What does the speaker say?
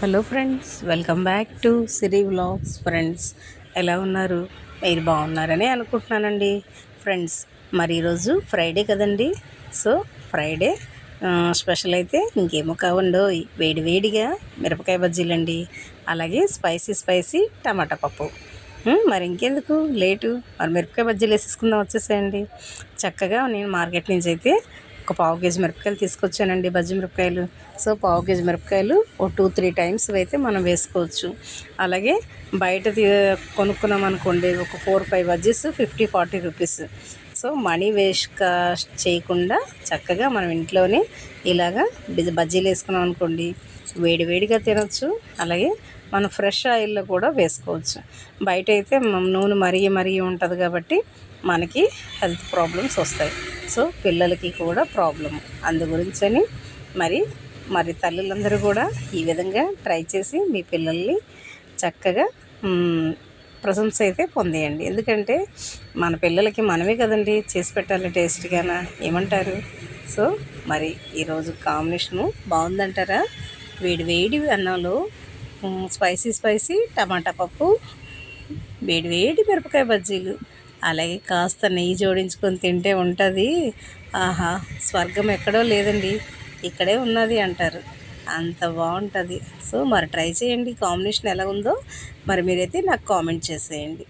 Hello friends, welcome back to Siri vlogs. Friends, ఎలా ఉన్నారు? మీరు బాగున్నారని అనుకుంటున్నానండి. ఫ్రెండ్స్, మరి ఈరోజు ఫ్రైడే కదండి. సో ఫ్రైడే స్పెషల్ అయితే ఇంకేమో కావండో, వేడి వేడిగా మిరపకాయ బజ్జీలండి, అలాగే స్పైసీ స్పైసీ టమాటా పప్పు. మరి ఇంకెందుకు లేటు, మరి మిరపకాయ బజ్జీలు వేసేసుకుందాం, వచ్చేసేయండి. చక్కగా నేను మార్కెట్ నుంచి అయితే ఒక పావు కేజీ మిరపకాయలు తీసుకొచ్చానండి, బజ్జీ మిరపకాయలు. సో పావు కేజీ మిరపకాయలు ఓ 2-3 టైమ్స్ అయితే మనం వేసుకోవచ్చు. అలాగే బయట కొనుక్కున్నాం అనుకోండి, ఒక 4-5 bajjis 50-40 rupees. So money waste చేయకుండా చక్కగా మనం ఇంట్లోనే ఇలాగా బజ్జీలు వేసుకున్నాం అనుకోండి, వేడి వేడిగా తినొచ్చు. అలాగే మనం ఫ్రెష్ ఆయిల్లో కూడా వేసుకోవచ్చు. బయట అయితే నూనె మరిగి ఉంటుంది కాబట్టి మనకి హెల్త్ ప్రాబ్లమ్స్ వస్తాయి. సో పిల్లలకి కూడా ప్రాబ్లం. అందు గురించని మరి తల్లులందరూ కూడా ఈ విధంగా ట్రై చేసి మీ పిల్లల్ని చక్కగా ప్రశంస అయితే పొందేయండి. ఎందుకంటే మన పిల్లలకి మనమే కదండి చేసి పెట్టాలి టేస్ట్గానా, ఏమంటారు? సో మరి ఈరోజు కాంబినేషను బాగుందంటారా? వేడి వేడి అన్నంలో స్పైసీ స్పైసీ టమాటా పప్పు, వేడి వేడి మిరపకాయ బజ్జీలు, అలాగే కాస్త నెయ్యి జోడించుకొని తింటే ఉంటుంది. ఆహా, స్వర్గం ఎక్కడో లేదండి, ఇక్కడే ఉన్నది అంటారు, అంత బాగుంటుంది. సో మరి ట్రై చేయండి. కాంబినేషన్ ఎలా ఉందో మరి మీరైతే నాకు కామెంట్ చేసేయండి.